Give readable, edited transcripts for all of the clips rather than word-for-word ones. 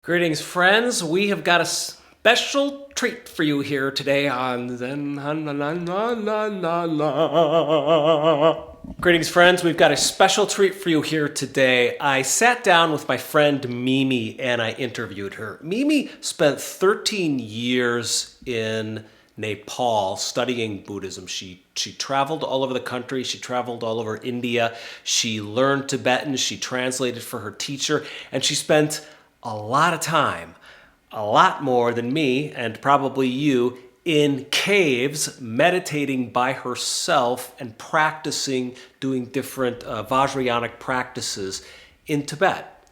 Greetings, friends. We have got a special treat for you here today on Zen. Greetings, friends. We've got a special treat for you here today. I sat down with my friend Mimi and I interviewed her. Mimi spent 13 years in Nepal studying Buddhism. She traveled all over the country. She traveled all over India. She learned Tibetan. She translated for her teacher. And she spent a lot of time, a lot more than me and probably you, in caves, meditating by herself and practicing, doing different Vajrayanic practices in Tibet.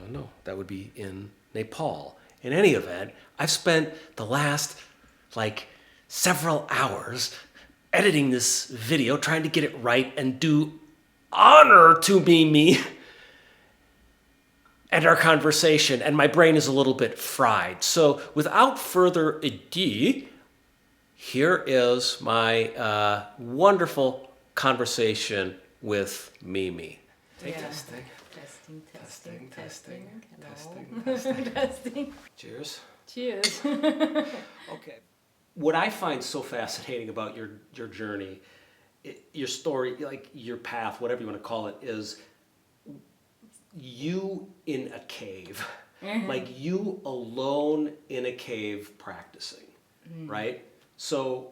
No, that would be in Nepal. In any event, I've spent the last several hours editing this video, trying to get it right and do honor to Mimi and our conversation, and my brain is a little bit fried. So without further ado, here is my wonderful conversation with Mimi. Testing. Cheers. Cheers. Okay. What I find so fascinating about your journey, your story, your path, whatever you want to call it, is you in a cave, you alone in a cave practicing, right? So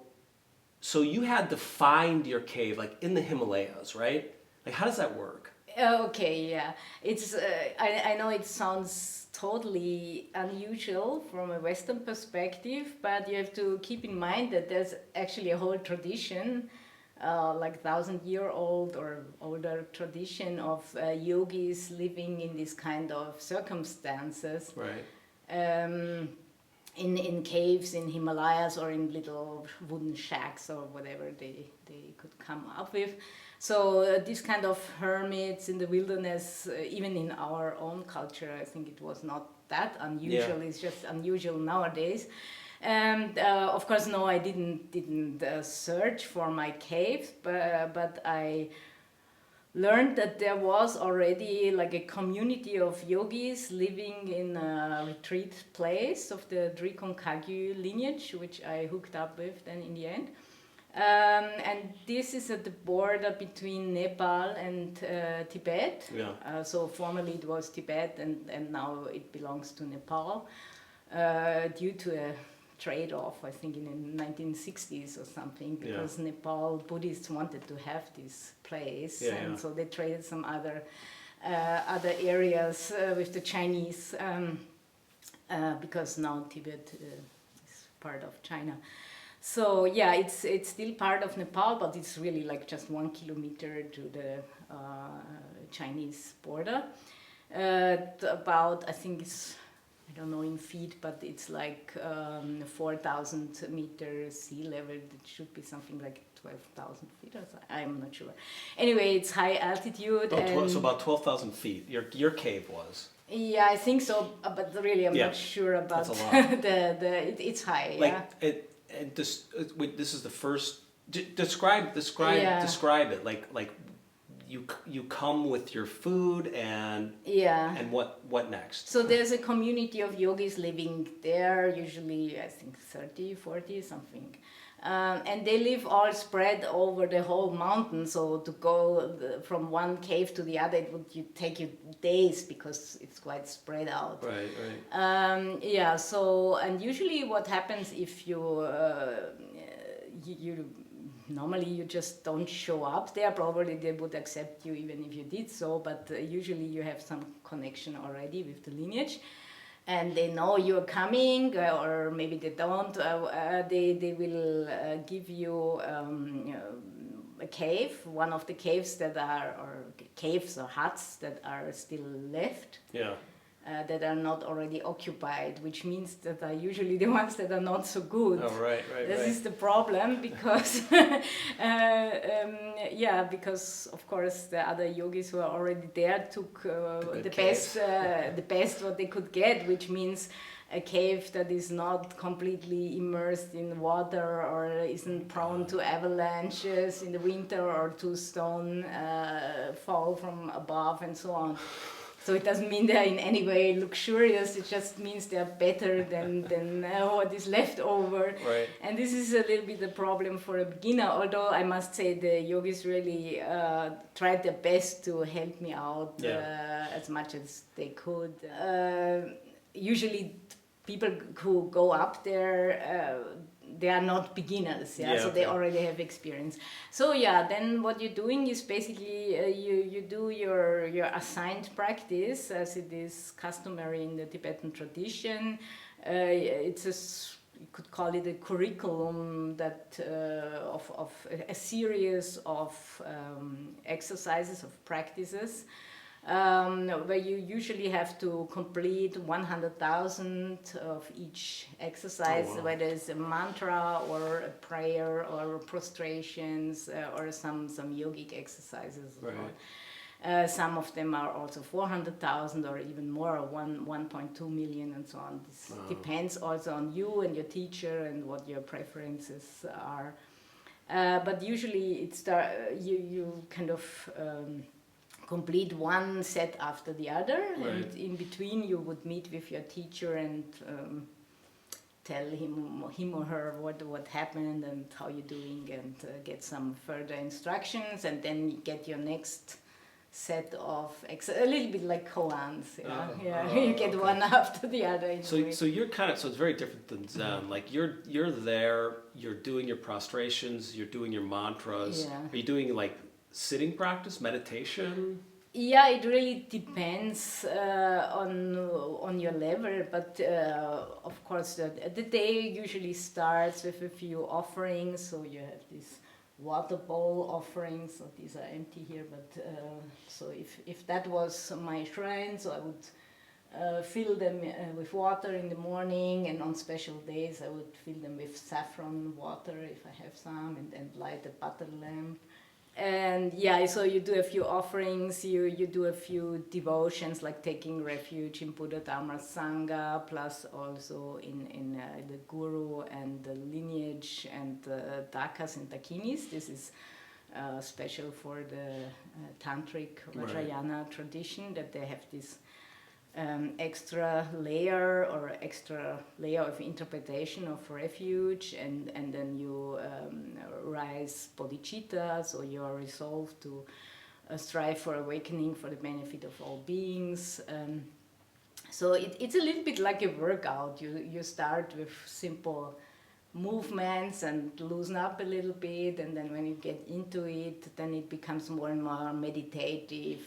you had to find your cave, in the Himalayas, right? How does that work? Okay, yeah. It's I know it sounds totally unusual from a Western perspective, but you have to keep in mind that there's actually a whole tradition, 1,000-year-old or older tradition of yogis living in this kind of circumstances. Right. In caves in Himalayas or in little wooden shacks or whatever they could come up with. So this kind of hermits in the wilderness, even in our own culture, I think it was not that unusual. Yeah. It's just unusual nowadays. And of course, no, I didn't search for my cave, but I learned that there was already a community of yogis living in a retreat place of the Drikonkagyu lineage, which I hooked up with then in the end. And this is at the border between Nepal and Tibet. Yeah. So formerly it was Tibet and now it belongs to Nepal due to a trade-off, I think in the 1960s or something, because Nepal Buddhists wanted to have this place, so they traded some other areas with the Chinese, because now Tibet is part of China. So yeah, it's still part of Nepal, but it's really just 1 kilometer to the Chinese border. About, I think it's, I don't know in feet, but it's 4,000 meters sea level. It should be something like 12,000 feet or so. I'm not sure. Anyway, it's high altitude. So about 12,000 feet. Your cave was. Yeah, I think so, but really I'm not sure about. That's a lot. It's high. And this is the first. Describe it. You come with your food and what next? So there's a community of yogis living there, usually I think 30, 40 something, and they live all spread over the whole mountain. So to go from one cave to the other, it would take you days because it's quite spread out. Right. So and usually what happens if you normally you just don't show up there. Probably they would accept you even if you did so, but usually you have some connection already with the lineage and they know you're coming, or maybe they don't. They will give you a cave, one of the caves that are, or caves or huts that are still left. Yeah. That are not already occupied, which means that are usually the ones that are not so good. Oh, right. This is the problem because, because of course the other yogis who are already there took the best what they could get, which means a cave that is not completely immersed in water or isn't prone to avalanches in the winter or to stone fall from above and so on. So it doesn't mean they're in any way luxurious. It just means they're better than what is left over. Right. And this is a little bit the problem for a beginner. Although I must say the yogis really tried their best to help me out as much as they could. Usually, people who go up there. They are not beginners, so they already have experience. So then what you're doing is basically you do your assigned practice as it is customary in the Tibetan tradition. It's you could call it a curriculum that of a series of exercises, of practices. Where you usually have to complete 100,000 of each exercise, whether it's a mantra or a prayer or prostrations or some yogic exercises. Right. Some of them are also 400,000 or even more, 1.2 million and so on. This depends also on you and your teacher and what your preferences are. But usually you kind of complete one set after the other, and in between you would meet with your teacher and tell him or her what happened and how you're doing, and get some further instructions, and then you get your next set of a little bit like koans. You get one after the other. So you're so it's very different than Zen. Like you're there, you're doing your prostrations, you're doing your mantras. Are you doing like sitting practice, meditation? Yeah, it really depends on your level, but of course the day usually starts with a few offerings. So you have these water bowl offerings. So these are empty here, but so if that was my shrine, so I would fill them with water in the morning, and on special days I would fill them with saffron water if I have some, and light a butter lamp. And so you do a few offerings, you do a few devotions like taking refuge in Buddha, Dharma, Sangha, plus also in the guru and the lineage and the dakas and dakinis. This is special for the tantric Vajrayana tradition, that they have this extra layer of interpretation of refuge, and then you rise bodhicitta, so you are resolved to strive for awakening for the benefit of all beings. So it's a little bit like a workout. You start with simple movements and loosen up a little bit, and then when you get into it, then it becomes more and more meditative.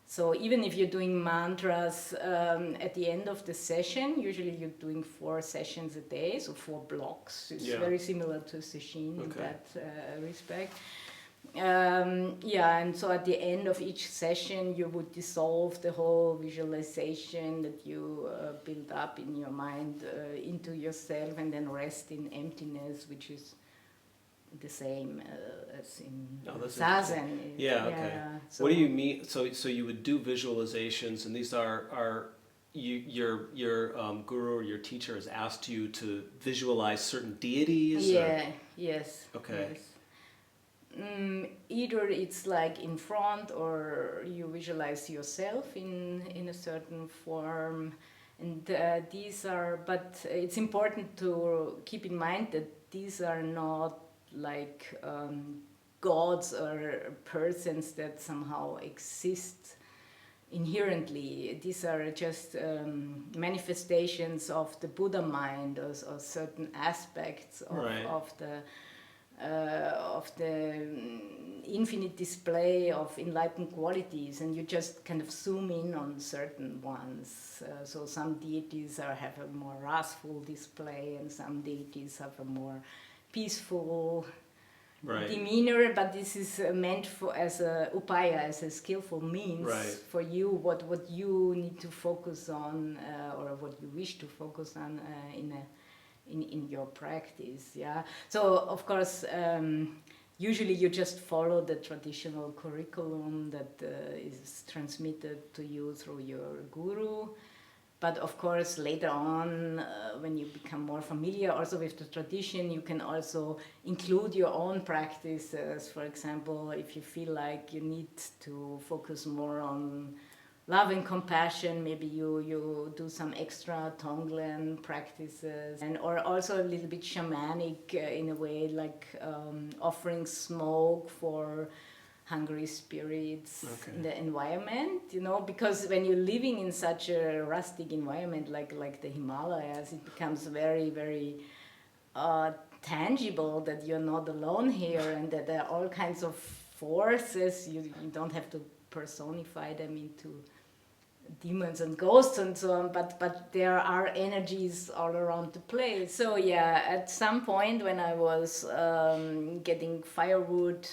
So even if you're doing mantras at the end of the session, usually you're doing 4 sessions a day, so 4 blocks. It's very similar to Sesshin in that respect. And so at the end of each session, you would dissolve the whole visualization that you build up in your mind into yourself, and then rest in emptiness, which is the same as in Zazen. So what do you mean? So you would do visualizations, and these are your guru or your teacher has asked you to visualize certain deities? Yes. Okay. Yes. Either it's like in front, or you visualize yourself in a certain form, and these are. But it's important to keep in mind that these are not like gods or persons that somehow exist inherently. These are just manifestations of the Buddha mind, or certain aspects of the infinite display of enlightened qualities, and you just kind of zoom in on certain ones. So some deities have a more wrathful display, and some deities have a more peaceful demeanor, but this is meant for as a upaya, as a skillful means for you, what you need to focus on, or what you wish to focus on in your practice. So of course usually you just follow the traditional curriculum that is transmitted to you through your guru. But of course, later on, when you become more familiar also with the tradition, you can also include your own practices. For example, if you feel like you need to focus more on love and compassion. Maybe you do some extra Tonglen practices, and or also a little bit shamanic in a way, like offering smoke for hungry spirits in the environment, because when you're living in such a rustic environment like the Himalayas, it becomes very, very tangible that you're not alone here, and that there are all kinds of forces. You don't have to personify them into demons and ghosts and so on, but there are energies all around the place. So yeah, at some point when I was getting firewood,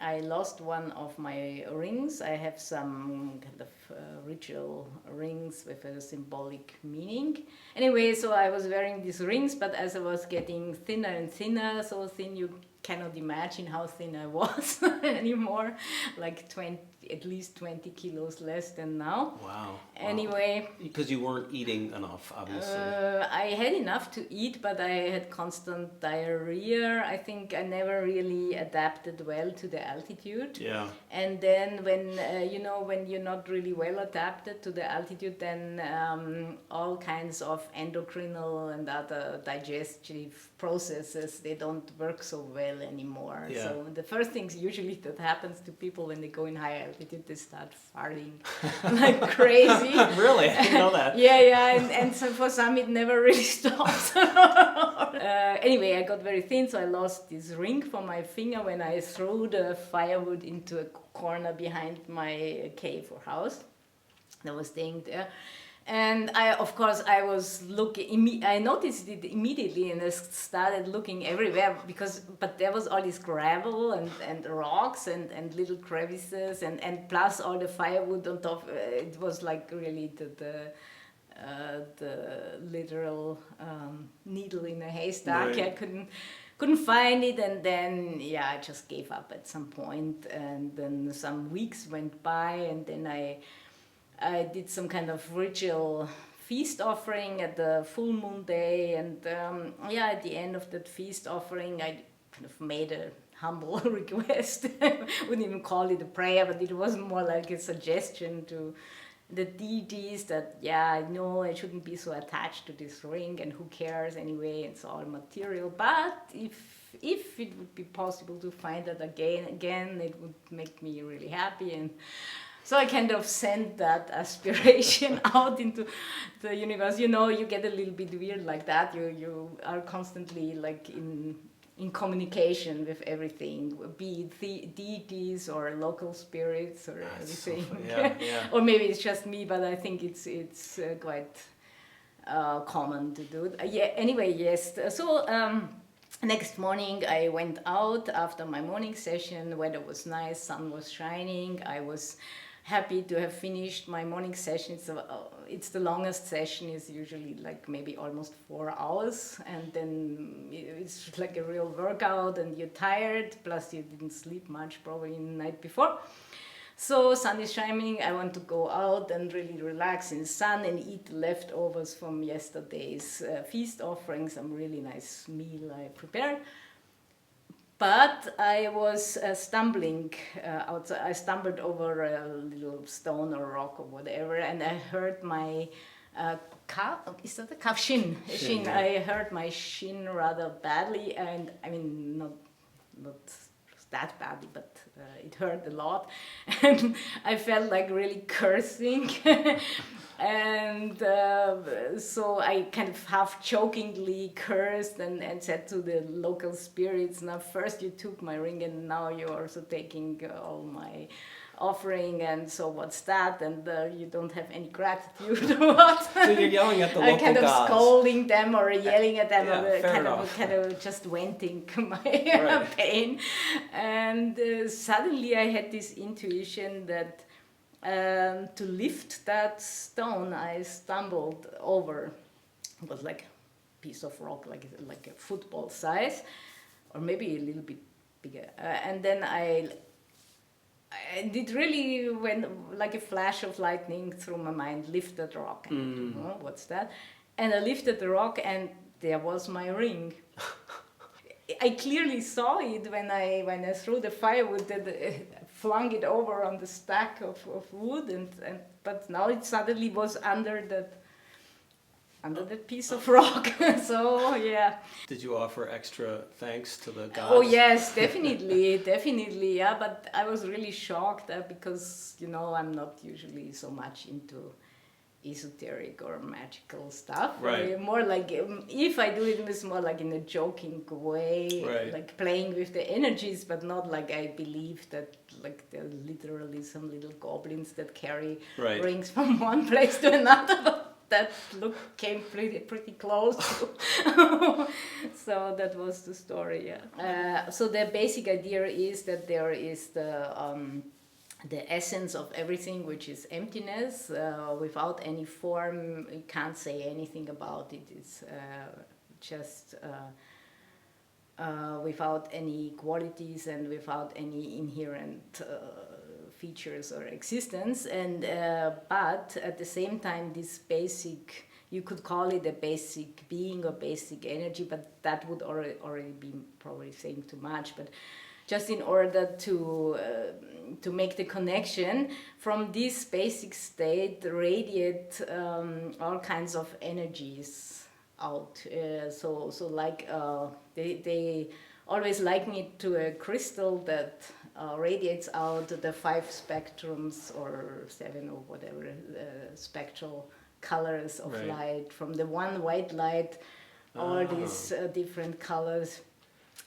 I lost one of my rings. I have some kind of ritual rings with a symbolic meaning. Anyway, so I was wearing these rings, but as I was getting thinner and thinner, so thin you cannot imagine how thin I was anymore, like at least 20 kilos less than now. Wow. Anyway. Because you weren't eating enough, obviously. I had enough to eat, but I had constant diarrhea. I think I never really adapted well to the altitude. Yeah. And then when you're not really well adapted to the altitude, then all kinds of endocrinal and other digestive processes, they don't work so well anymore. Yeah. So the first things usually that happens to people when they go in high altitude, they start farting like crazy. Really? I didn't know that. Yeah, and so for some it never really stops. Anyway, I got very thin, so I lost this ring from my finger when I threw the firewood into a corner behind my cave or house. I was staying there. And I was looking, I noticed it immediately, and I started looking everywhere but there was all this gravel and rocks and little crevices and plus all the firewood on top. It was like really the literal needle in a haystack. Right. I couldn't find it, and then I just gave up at some point, and then some weeks went by, and then I did some kind of ritual feast offering at the full moon day, and at the end of that feast offering I kind of made a humble request. Wouldn't even call it a prayer, but it was more like a suggestion to the deities that I know I shouldn't be so attached to this ring, and who cares anyway, it's all material, but if it would be possible to find that again, it would make me really happy. And so I kind of sent that aspiration out into the universe. You get a little bit weird like that. You are constantly like in communication with everything, be it deities or local spirits or everything. Or maybe it's just me, but I think it's quite common to do. Anyway, yes. So. Next morning I went out after my morning session. Weather was nice, sun was shining. I was happy to have finished my morning session. It's the longest session, is usually like maybe almost 4 hours, and then it's like a real workout, and you're tired, plus you didn't sleep much probably the night before. So sun is shining, I want to go out and really relax in the sun and eat leftovers from yesterday's feast offering, some really nice meal I prepared. But I was stumbling outside. I stumbled over a little stone or rock or whatever, and I hurt my calf. Is that a calf? Shin. Yeah. I hurt my shin rather badly, and I mean not that badly, but it hurt a lot, and I felt like really cursing. And so I kind of half jokingly cursed and said to the local spirits, now first you took my ring and now you're also taking all my offering, and so what's that? And you don't have any gratitude or what? So you're yelling at the local kind of gods. Scolding them or yelling at them, or fair kind of just venting my pain. And suddenly I had this intuition that to lift that stone, I stumbled over. It was like a piece of rock, like a football size, or maybe a little bit bigger. And then it really went like a flash of lightning through my mind. Lift that rock. And, what's that? And I lifted the rock, and there was my ring. I clearly saw it when I threw the firewood, that flung it over on the stack of wood, and but now it suddenly was under that piece of rock. So yeah. Did you offer extra thanks to the gods? Oh yes, definitely, yeah. But I was really shocked because I'm not usually so much into esoteric or magical stuff. Right. More like if I do it, it's more like in a joking way, right. like playing with the energies, but not like I believe that like there are literally some little goblins that carry right. rings from one place to another. But that came pretty close. So that was the story. Yeah. So the basic idea is that there is the essence of everything, which is emptiness, without any form. You can't say anything about it. It's just without any qualities and without any inherent features or existence. And but at the same time, this basic, you could call it a basic being or basic energy, but that would already be probably saying too much. But just in order to make the connection, from this basic state radiate all kinds of energies out. So like they always liken it to a crystal that radiates out the 5 spectrums or 7 or whatever spectral colors of right. light. From the one white light, all these different colors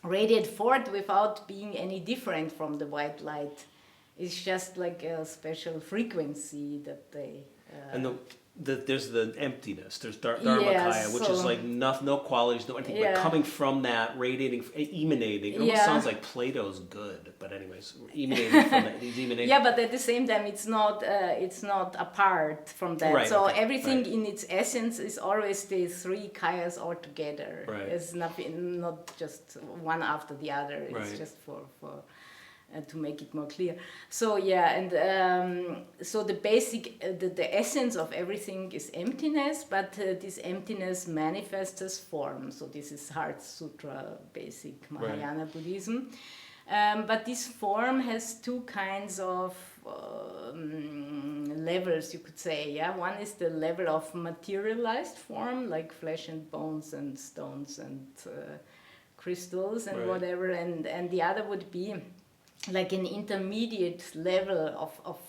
radiate forth without being any different from the white light. It's just like a special frequency that they... and there's the emptiness, there's Dharmakaya, which is like no qualities, no anything, but coming from that, radiating, emanating. It almost sounds like Plato's good, but anyways, emanating from that. Yeah, but at the same time, it's not apart from that. Right, so okay, everything right. in its essence is always the 3 kayas all together. Right. It's nothing, not just one after the other. It's right. just for to make it more clear. So yeah, and so the basic, the essence of everything is emptiness, but this emptiness manifests as form. So this is Heart Sutra, basic Mahayana Buddhism. But this form has 2 kinds of levels, you could say. Yeah, one is the level of materialized form, like flesh and bones and stones and crystals and whatever, and the other would be like an intermediate level of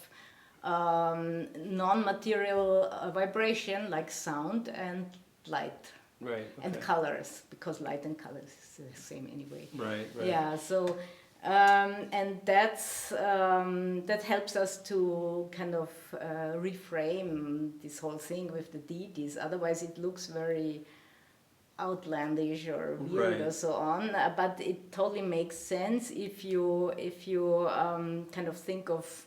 non-material vibration, like sound and light. Right. Okay. And colors, because light and colors is the same anyway. Right. Yeah. So and that's that helps us to kind of reframe this whole thing with the deities. Otherwise, it looks very outlandish or weird or so on, but it totally makes sense if you kind of think of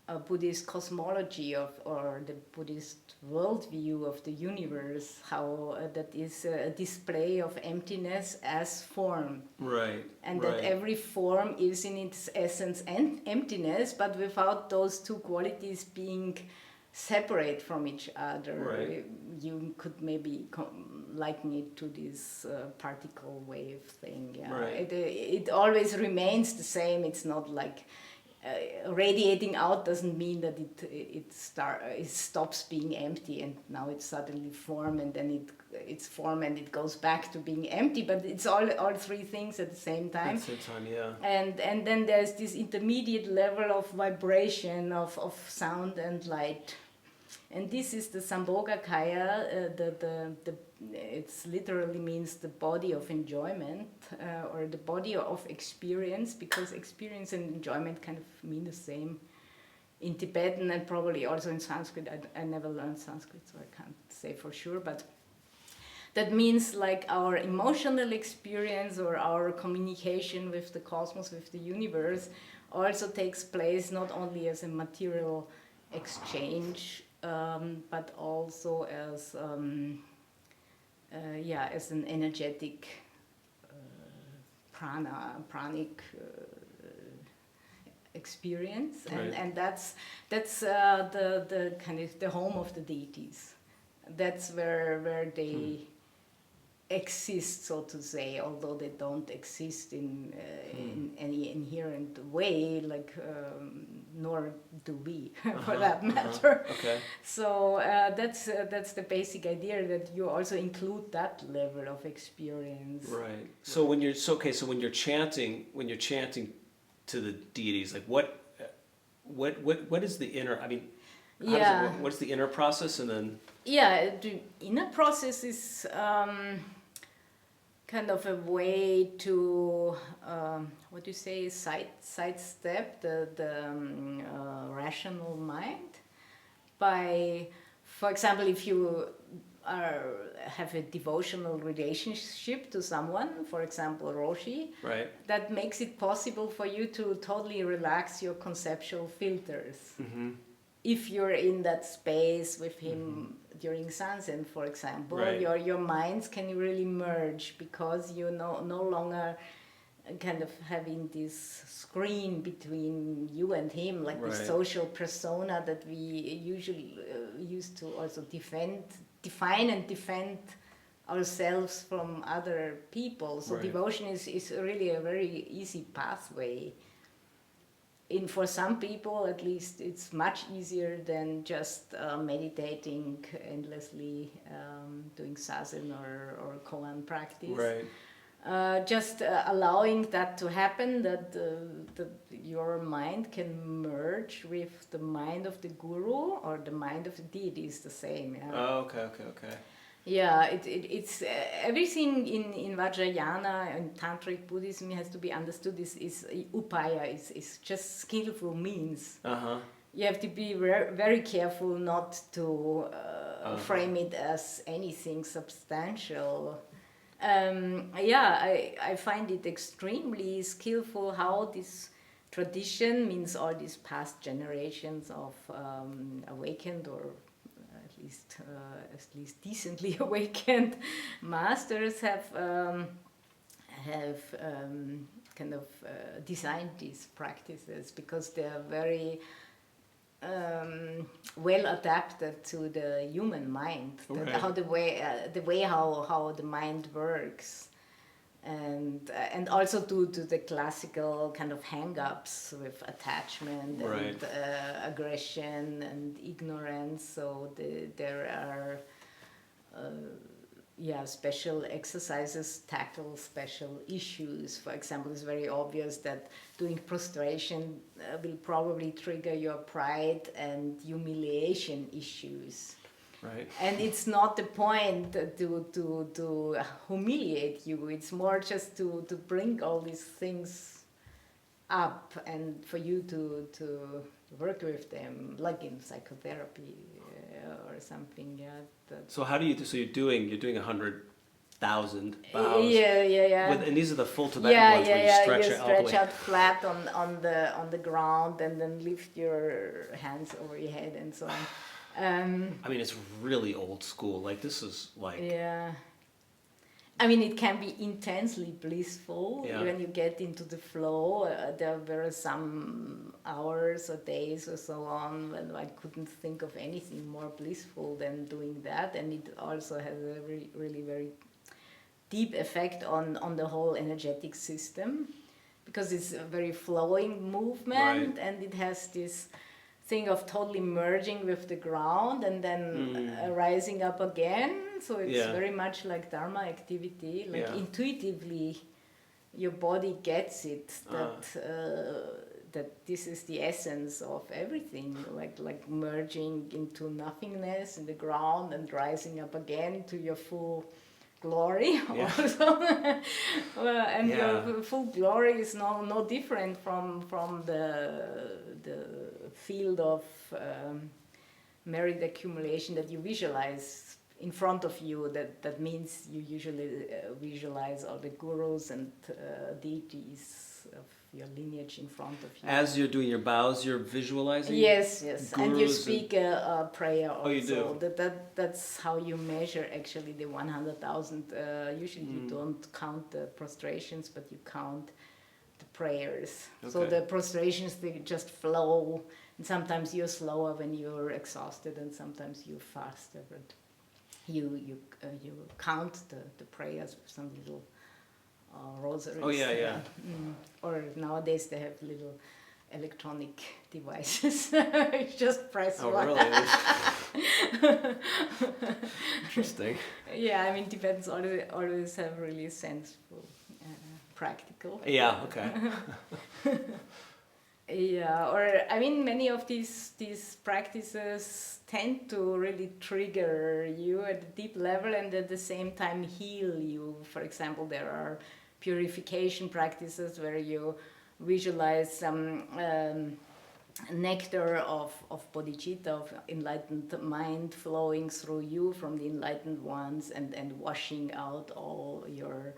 a Buddhist cosmology or the Buddhist worldview of the universe, how that is a display of emptiness as form. Right. And that every form is in its essence and emptiness, but without those 2 qualities being separate from each other. Right. You could maybe liken it to this particle wave thing. Yeah. Right. It always remains the same. It's not like radiating out doesn't mean that it stops being empty and now it's suddenly form and then it's form and it goes back to being empty, but it's all 3 things at the same time. At the same time, yeah. And then there's this intermediate level of vibration of sound and light. And this is the Sambhogakaya, it literally means the body of enjoyment, or the body of experience, because experience and enjoyment kind of mean the same in Tibetan and probably also in Sanskrit. I never learned Sanskrit, so I can't say for sure, but that means like our emotional experience or our communication with the cosmos, with the universe, also takes place not only as a material exchange, but also as as an energetic pranic experience, and that's the kind of the home of the deities. That's where they exist, so to say, although they don't exist in any inherent way, like nor do we, for that matter. Okay. So that's the basic idea, that you also include that level of experience. Right. So when you're when you're chanting to the deities, like what is the inner? I mean, how does it work? What's the inner process, and then? Yeah, the inner process is kind of a way to what do you say, sidestep the rational mind by, for example, if you have a devotional relationship to someone, for example, Roshi, Right. that makes it possible for you to totally relax your conceptual filters. Mm-hmm. If you're in that space with him during sunset, for example, Right. your minds can really merge, because you're no longer kind of having this screen between you and him, like the Right. social persona that we usually used to also define and defend ourselves from other people. So Right. devotion is really a very easy pathway. For some people, at least, it's much easier than just meditating endlessly, doing zazen or koan practice. Right. Just allowing that to happen, that your mind can merge with the mind of the guru, or the mind of the deity is the same. Yeah. Oh, okay. Yeah, it's everything in Vajrayana and Tantric Buddhism has to be understood is upaya, is just skillful means. Uh-huh. You have to be very careful not to frame it as anything substantial. I find it extremely skillful how this tradition, means all these past generations of awakened, or at least decently awakened masters have kind of designed these practices, because they are very well adapted to the human mind, Right. how the way how the mind works, and also to the classical kind of hang-ups with attachment Right. and aggression and ignorance. So there are special exercises tackle special issues. For example, it's very obvious that doing prostration will probably trigger your pride and humiliation issues. Right. And it's not the point to humiliate you. It's more just to bring all these things up, and for you to work with them, like in psychotherapy or something. Yeah. So how do you? So you're doing 100,000 bows. Yeah. And these are the full Tibetan ones where you stretch You it all the way. stretch out flat on the ground, and then lift your hands over your head and so on. I mean, it's really old school. Like, this is like... Yeah. I mean, it can be intensely blissful when you get into the flow. There were some hours or days or so on when I couldn't think of anything more blissful than doing that. And it also has a really very deep effect on the whole energetic system, because it's a very flowing movement, Right. and it has this thing of totally merging with the ground and then rising up again. So it's very much like dharma activity. Like intuitively, your body gets it that this is the essence of everything. Like merging into nothingness in the ground and rising up again to your full glory. Also. And your full glory is no different from the field of merit accumulation that you visualize in front of you. That means you usually visualize all the gurus and deities of your lineage in front of you. As you're doing your bows, you're visualizing? Yes. And you speak a prayer also. Oh, you do? That's how you measure actually the 100,000. Usually you don't count the prostrations, but you count the prayers. Okay. So the prostrations, they just flow. And sometimes you're slower when you're exhausted, and sometimes you're faster. But you count the prayers with some little rosaries. Oh yeah. Or nowadays they have little electronic devices. You just press Oh one. really? Interesting. Yeah, I mean Tibetans always have really sensible, practical. Yeah. Okay. Yeah, or I mean, many of these practices tend to really trigger you at a deep level and at the same time heal you. For example, there are purification practices where you visualize some nectar of bodhicitta, of enlightened mind flowing through you from the enlightened ones and washing out all your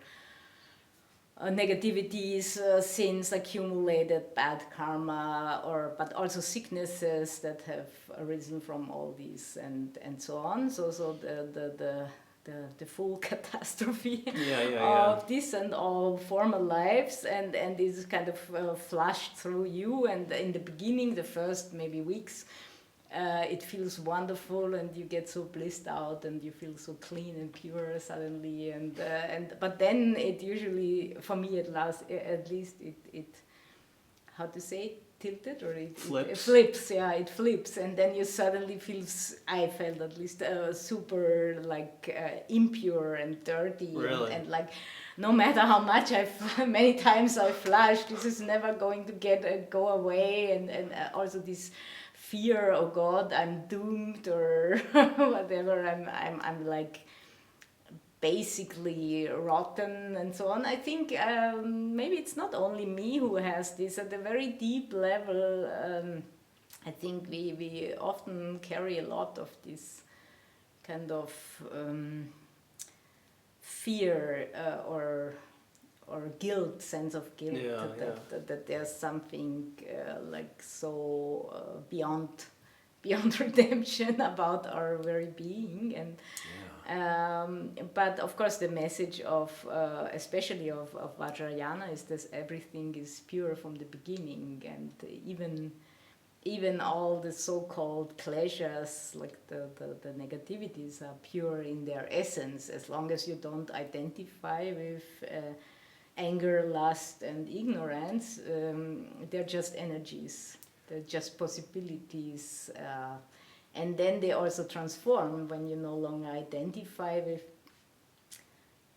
negativities, sins accumulated, bad karma, but also sicknesses that have arisen from all these and so on. So the full catastrophe of this and all former lives and is kind of flashed through you. And in the beginning, the first maybe weeks, it feels wonderful and you get so blissed out and you feel so clean and pure suddenly but then it usually, for me at least it how to say, tilted, or it flips. It flips, and then you suddenly feel, I felt at least, super impure and dirty. Really? And like, no matter how much many times I flushed, this is never going to go away, and also this fear, oh God, I'm doomed, or whatever, I'm like basically rotten and so on. I think maybe it's not only me who has this at a very deep level. I think we often carry a lot of this kind of fear or guilt, sense of guilt, that there's something like so beyond redemption about our very being. And but of course the message of especially of Vajrayana is that everything is pure from the beginning, and even all the so-called kleshas, like the negativities, are pure in their essence, as long as you don't identify with anger, lust, and ignorance. They're just energies, they're just possibilities, and then they also transform when you no longer identify with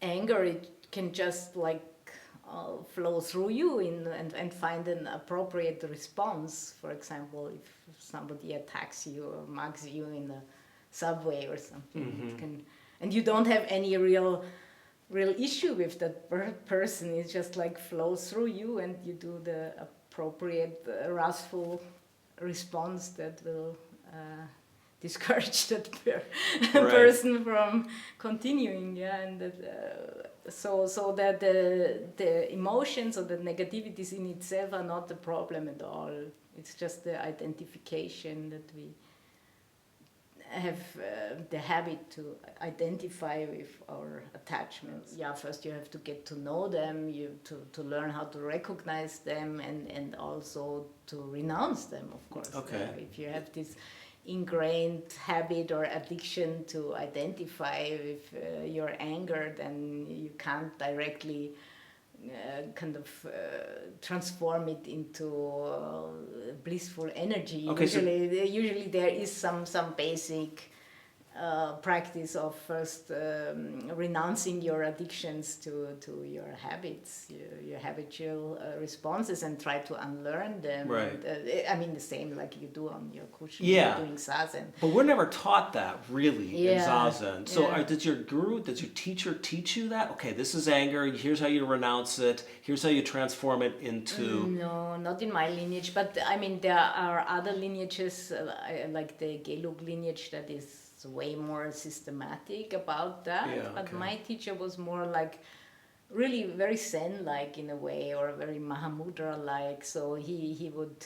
anger. It can just flow through you and find an appropriate response. For example, if somebody attacks you or mugs you in the subway or something, it can, and you don't have any real issue with that person. It just flows through you, and you do the appropriate wrathful response that will discourage that person from continuing. And that, so that the emotions or the negativities in itself are not the problem at all. It's just the identification that we have the habit to identify with our attachments. Yeah, first you have to get to know them, to learn how to recognize them, and also to renounce them, of course. Okay. If you have this ingrained habit or addiction to identify with your anger, then you can't directly transform it into blissful energy. Okay, usually there is some basic practice of first renouncing your addictions to your habits, your habitual responses, and try to unlearn them. Right. I mean, the same like you do on your cushion, doing zazen. But we're never taught that really in zazen. So did your guru, does your teacher teach you that? Okay, this is anger, here's how you renounce it, here's how you transform it into... No, not in my lineage, but I mean there are other lineages like the Gelug lineage that is way more systematic about that. But my teacher was more really very Zen-like in a way, or very Mahamudra-like. So he would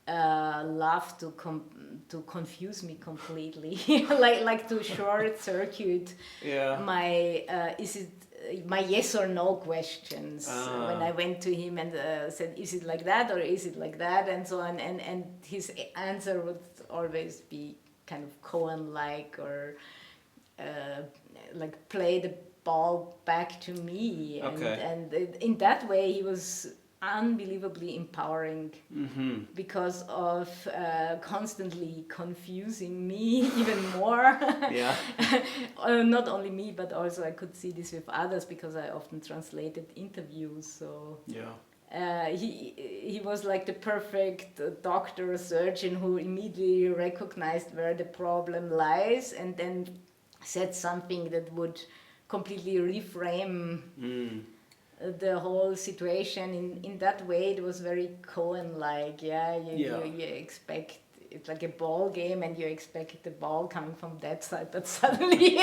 love to confuse me completely, like to short circuit my my yes or no questions when I went to him and said, is it like that or is it like that, and so on, and his answer would always be kind of koan-like, or like play the ball back to me, Okay. and in that way he was unbelievably empowering because of constantly confusing me even more. Yeah. Not only me, but also I could see this with others because I often translated interviews. So Yeah. he was like the perfect doctor, surgeon who immediately recognized where the problem lies and then said something that would completely reframe the whole situation. In that way it was very Cohen-like. You expect it's like a ball game and you expect the ball coming from that side, but suddenly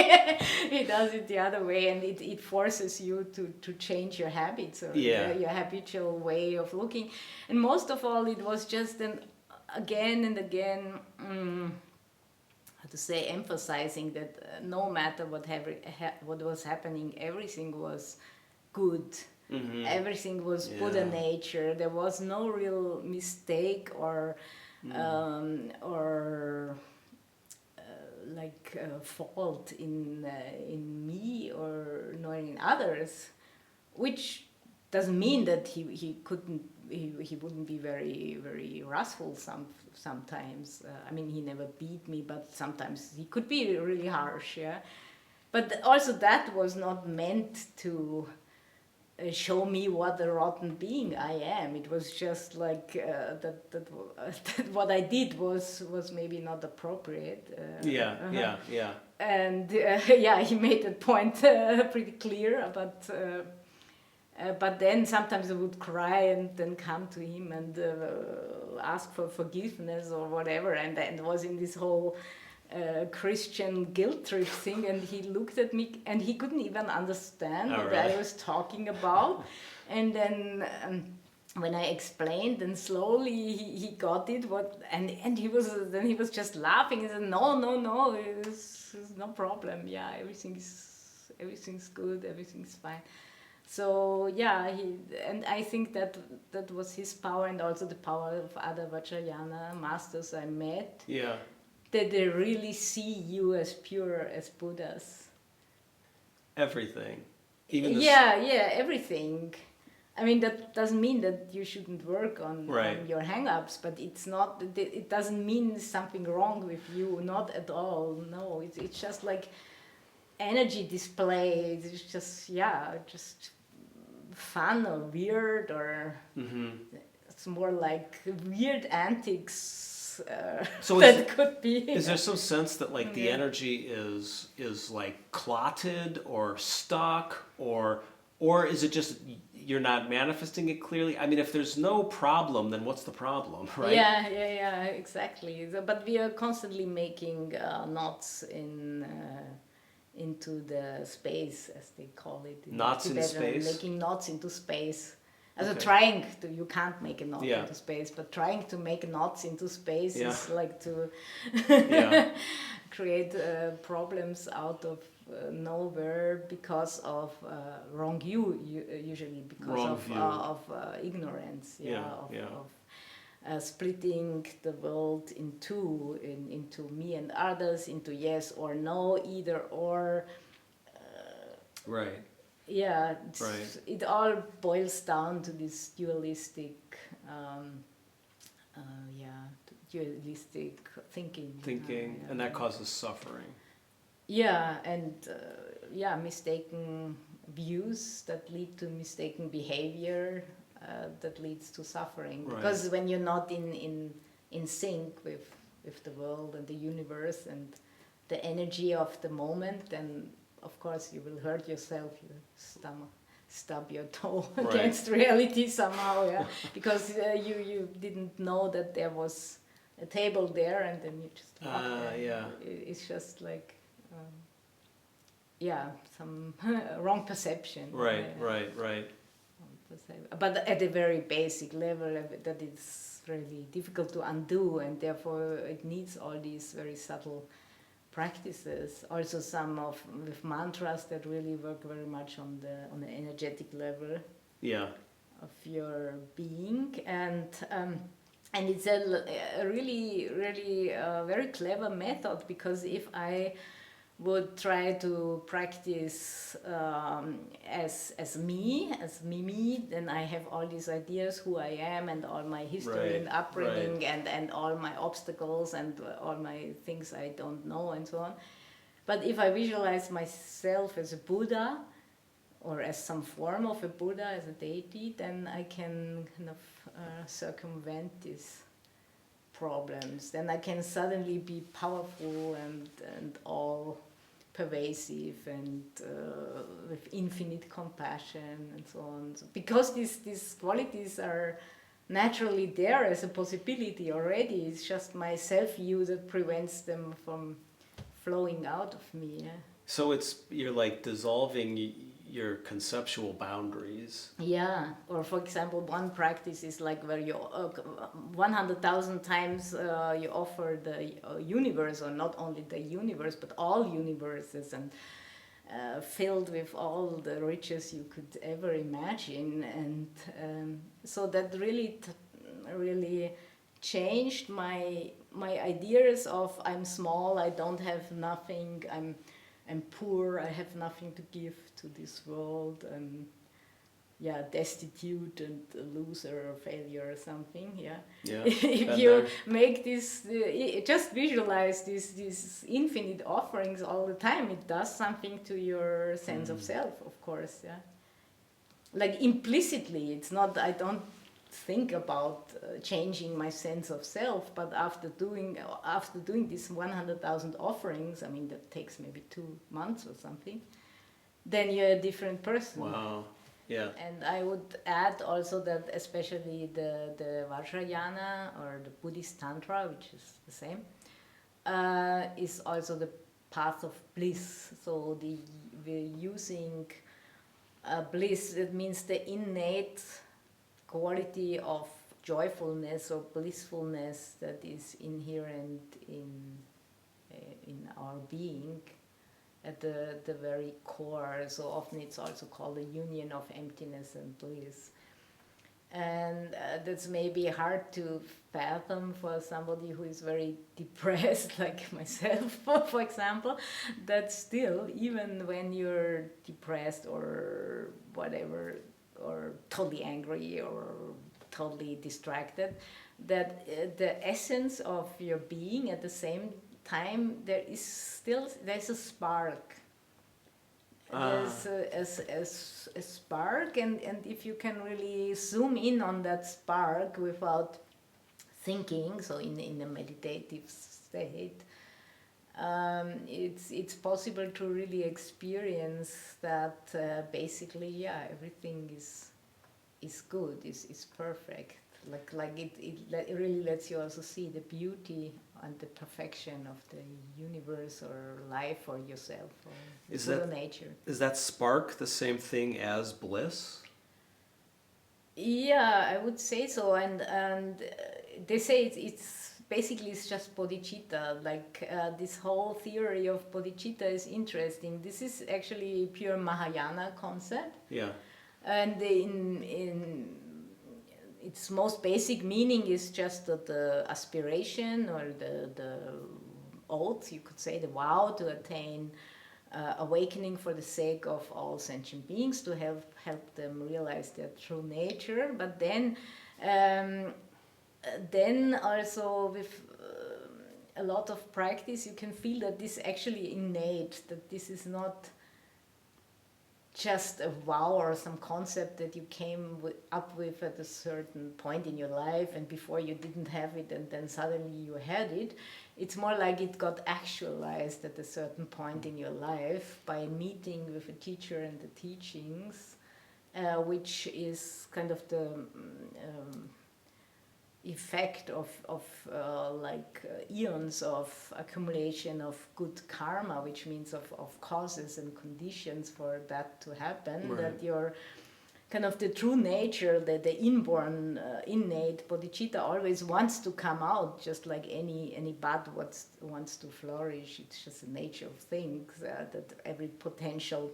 he does it the other way, and it forces you to change your habits or your habitual way of looking. And most of all it was just again and again how to say, emphasizing that no matter what was happening, everything was good. Everything was Buddha nature. There was no real mistake or fault in me or nor in others, which doesn't mean that he wouldn't be very very wrathful sometimes. I mean, he never beat me, but sometimes he could be really harsh. But also that was not meant to show me what a rotten being I am. It was just like that what I did was maybe not appropriate. And he made that point pretty clear. But then sometimes I would cry and then come to him and ask for forgiveness or whatever, and was in this whole Christian guilt trip thing, and he looked at me and he couldn't even understand what I was talking about. And then when I explained, and slowly he got it. And he was just laughing. He said, no, it's no problem. Yeah, everything's good, everything's fine. So and I think that was his power, and also the power of other Vajrayana masters I met. Yeah. That they really see you as pure as Buddhas. Everything. Everything. I mean, that doesn't mean that you shouldn't work on your hang-ups, but it's not. It doesn't mean something wrong with you. Not at all. No, it's just like energy display. It's just fun or weird, or it's more like weird antics. So could be. Is there some sense that like the energy is like clotted or stuck, or is it just you're not manifesting it clearly? I mean, if there's no problem, then what's the problem, right? Yeah, exactly. So, but we are constantly making knots into the space, as they call it. Knots in space? Making knots into space. Trying to, you can't make a knot into space, but trying to make knots into space is like to create problems out of nowhere because of usually because of ignorance, of splitting the world in two, into me and others, into yes or no, either or. Right. Yeah, it all boils down to this dualistic thinking. And that causes suffering. Mistaken views that lead to mistaken behavior that leads to suffering. Right. Because when you're not in sync with the world and the universe and the energy of the moment, then of course you will hurt yourself. You stub your toe against reality somehow, because you didn't know that there was a table there, and then you just walk there. It's just like some wrong perception. Right. But at a very basic level, that it's really difficult to undo, and therefore it needs all these very subtle practices. Also some with mantras that really work very much on the energetic level of your being, and it's a really really very clever method, because if I would try to practice as me, as Mimi, then I have all these ideas who I am and all my history and upbringing and all my obstacles and all my things I don't know and so on. But if I visualize myself as a Buddha or as some form of a Buddha, as a deity, then I can kind of circumvent these problems. Then I can suddenly be powerful and all pervasive and with infinite compassion and so on. So because these qualities are naturally there as a possibility already, it's just my self-view that prevents them from flowing out of me. Yeah? So you're like dissolving your conceptual boundaries. Yeah, or for example, one practice is like where you 100,000 times you offer the universe, or not only the universe, but all universes, and filled with all the riches you could ever imagine. And so that really changed my ideas of I'm small, I don't have nothing, I'm poor, I have nothing to give to this world, and destitute and a loser or failure or something. If you make this, just visualize these infinite offerings all the time, it does something to your sense of self, of course. Like implicitly, it's not, I don't think about changing my sense of self, but after doing these 100,000 offerings, I mean that takes maybe 2 months or something, then you're a different person. Wow. Yeah. And I would add also that especially the Vajrayana or the Buddhist Tantra, which is the same, is also the path of bliss. So we're using bliss, it means the innate quality of joyfulness or blissfulness that is inherent in our being at the very core. So often it's also called the union of emptiness and bliss. And that's maybe hard to fathom for somebody who is very depressed, like myself, for example, that still, even when you're depressed or whatever, or totally angry or totally distracted, that the essence of your being at the same time, there's a spark. There's a spark, and if you can really zoom in on that spark without thinking, so in a meditative state, it's possible to really experience that basically, everything is good, is perfect. Like it really lets you also see the beauty and the perfection of the universe or life or yourself or nature. Is that spark the same thing as bliss? Yeah, I would say so. And they say it's basically it's just bodhicitta. Like this whole theory of bodhicitta is interesting. This is actually a pure Mahayana concept. Yeah. And in its most basic meaning is just that the aspiration or the oath, you could say, the vow to attain awakening for the sake of all sentient beings, to help them realize their true nature. But then also with a lot of practice, you can feel that this is actually innate, that this is not just a vow or some concept that you came up with at a certain point in your life, and before you didn't have it and then suddenly you had it. It's more like it got actualized at a certain point in your life by meeting with a teacher and the teachings, which is kind of the effect of eons of accumulation of good karma, which means of causes and conditions for that to happen. Right. That your kind of the true nature, the inborn, innate bodhicitta always wants to come out, just like any bud wants to flourish. It's just the nature of things, that every potential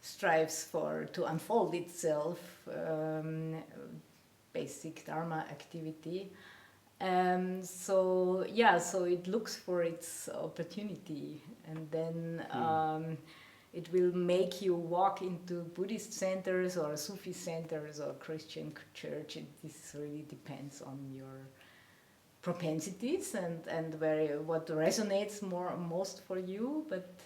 strives to unfold itself. Basic dharma activity, So it looks for its opportunity, and then it will make you walk into Buddhist centers or Sufi centers or Christian church. This really depends on your propensities and what resonates most for you. But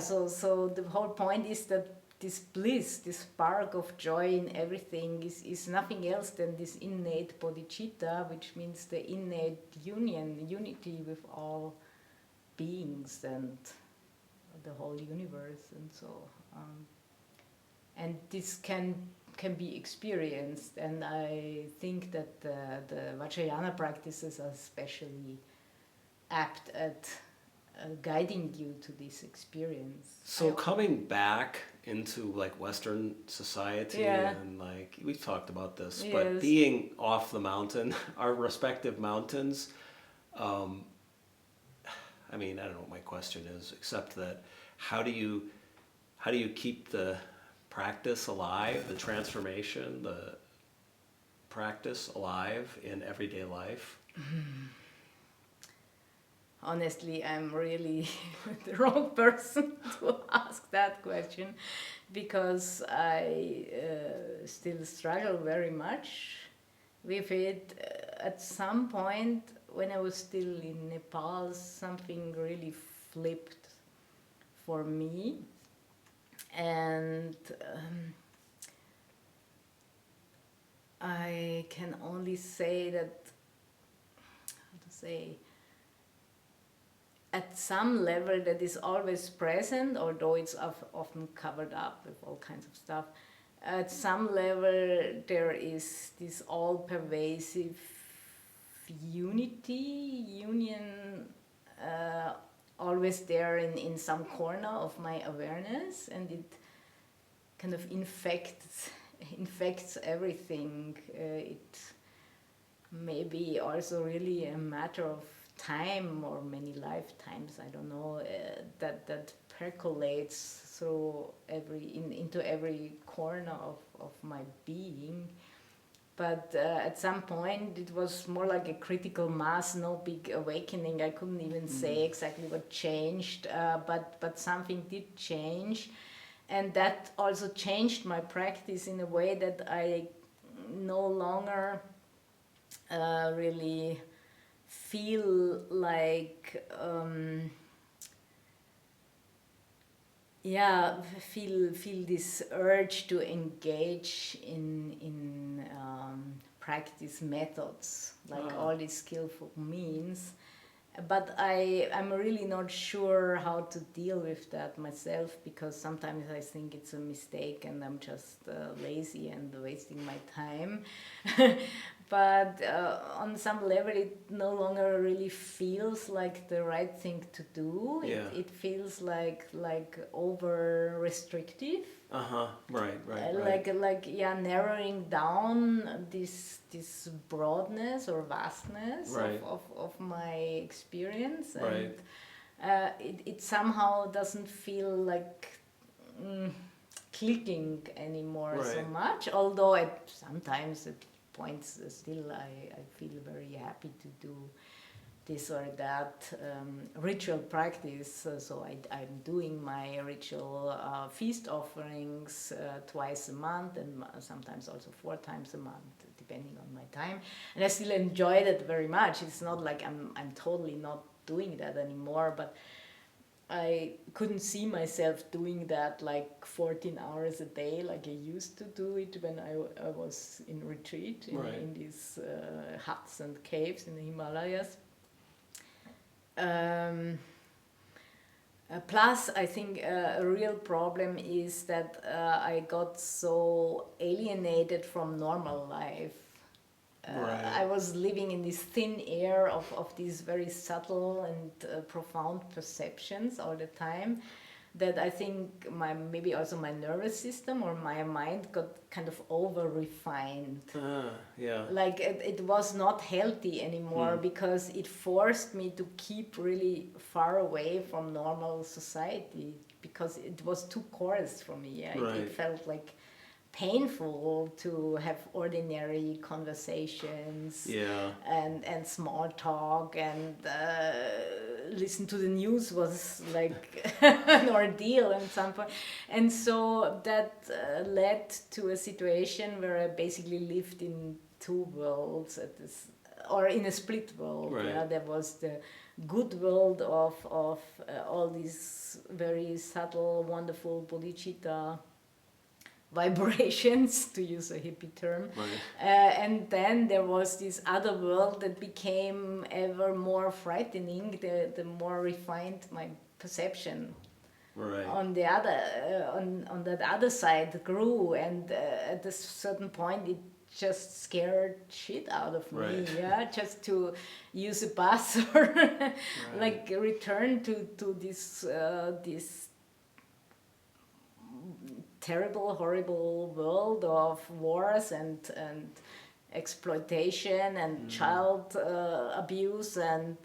so the whole point is that this bliss, this spark of joy in everything is nothing else than this innate bodhicitta, which means the innate unity with all beings and the whole universe. And so and this can be experienced, and I think that the Vajrayana practices are especially apt at guiding you to this experience. So coming back into like Western society, and like we've talked about this, but being off the mountain, our respective mountains, I mean, I don't know what my question is, except that how do you keep the practice alive, the transformation, the practice alive in everyday life? Honestly, I'm really the wrong person to ask that question, because I still struggle very much with it. At some point, when I was still in Nepal, something really flipped for me, and I can only say that, at some level that is always present, although it's often covered up with all kinds of stuff. At some level there is this all-pervasive union, always there in some corner of my awareness, and it kind of infects everything. It may be also really a matter of time or many lifetimes, I don't know, that percolates through into every corner of my being. But at some point it was more like a critical mass, no big awakening. I couldn't even say exactly what changed, but something did change, and that also changed my practice in a way that I no longer really feel like feel this urge to engage in practice methods like all these skillful means, but I'm really not sure how to deal with that myself, because sometimes I think it's a mistake and I'm just lazy and wasting my time. But on some level it no longer really feels like the right thing to do. It feels like over restrictive. Right. Narrowing down this broadness or vastness of my experience, and it somehow doesn't feel like clicking anymore so much, although sometimes at points still I feel very happy to do this or that ritual practice. So I'm doing my ritual feast offerings twice a month, and sometimes also 4 times a month, depending on my time. And I still enjoy that very much. It's not like I'm totally not doing that anymore, but I couldn't see myself doing that like 14 hours a day like I used to do it when I was in retreat in these huts and caves in the Himalayas. Plus, I think a real problem is that I got so alienated from normal life. I was living in this thin air of these very subtle and profound perceptions all the time, that I think maybe also my nervous system or my mind got kind of over-refined. Like it was not healthy anymore, because it forced me to keep really far away from normal society, because it was too coarse for me. It felt like painful to have ordinary conversations and small talk, and listen to the news was like an ordeal at some point. And so that led to a situation where I basically lived in two worlds at this, or in a split world. Right. There was the good world of all these very subtle, wonderful bodhicitta vibrations, to use a hippie term. Right. And then there was this other world that became ever more frightening, the more refined my perception. Right. On the other, on that other side grew, and at a certain point it just scared shit out of me. Right. Yeah, just to use a bus or like return to this terrible, horrible world of wars and exploitation and child abuse and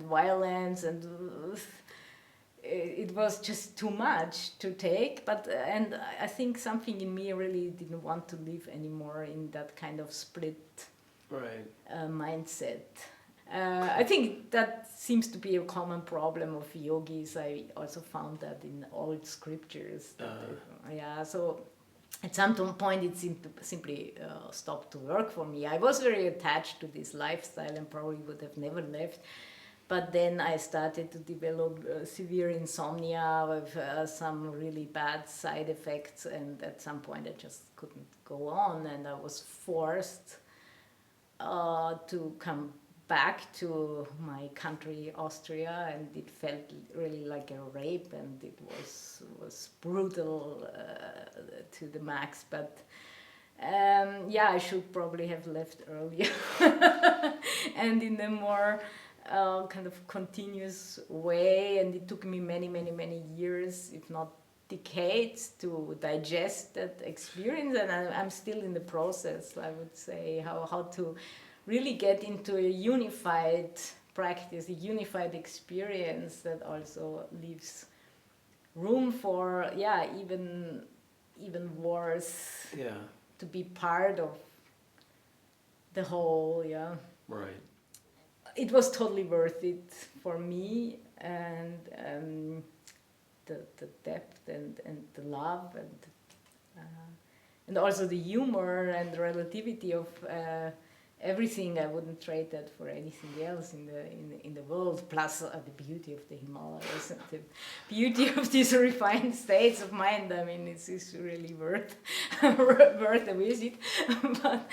violence, and it was just too much to take. But and I think something in me really didn't want to live anymore in that kind of split mindset. I think that seems to be a common problem of yogis. I also found that in old scriptures. So at some point it seemed to simply stop to work for me. I was very attached to this lifestyle and probably would have never left. But then I started to develop severe insomnia with some really bad side effects, and at some point I just couldn't go on, and I was forced to come back to my country, Austria, and it felt really like a rape, and it was brutal to the max. But I should probably have left earlier and in a more kind of continuous way, and it took me many years, if not decades, to digest that experience, and I'm still in the process, I would say, how to really get into a unified practice, a unified experience that also leaves room for even worse to be part of the whole. Right. It was totally worth it for me, and the depth and the love and also the humor and the relativity of everything. I wouldn't trade that for anything else in the world. Plus the beauty of the Himalayas and the beauty of these refined states of mind. I mean, it's really worth a visit. But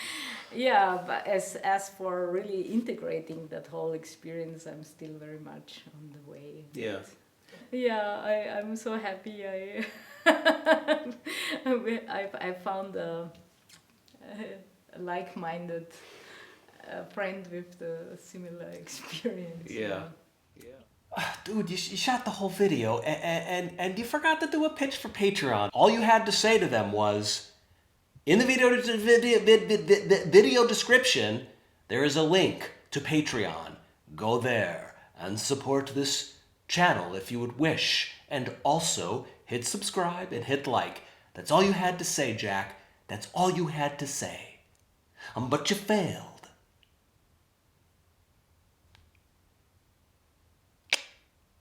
as for really integrating that whole experience, I'm still very much on the way. I'm so happy. I found a like-minded friend with the similar experience. Dude, you shot the whole video and you forgot to do a pitch for Patreon. All you had to say to them was, in the video description, there is a link to Patreon. Go there and support this channel if you would wish. And also, hit subscribe and hit like. That's all you had to say, Jack. That's all you had to say. But you failed.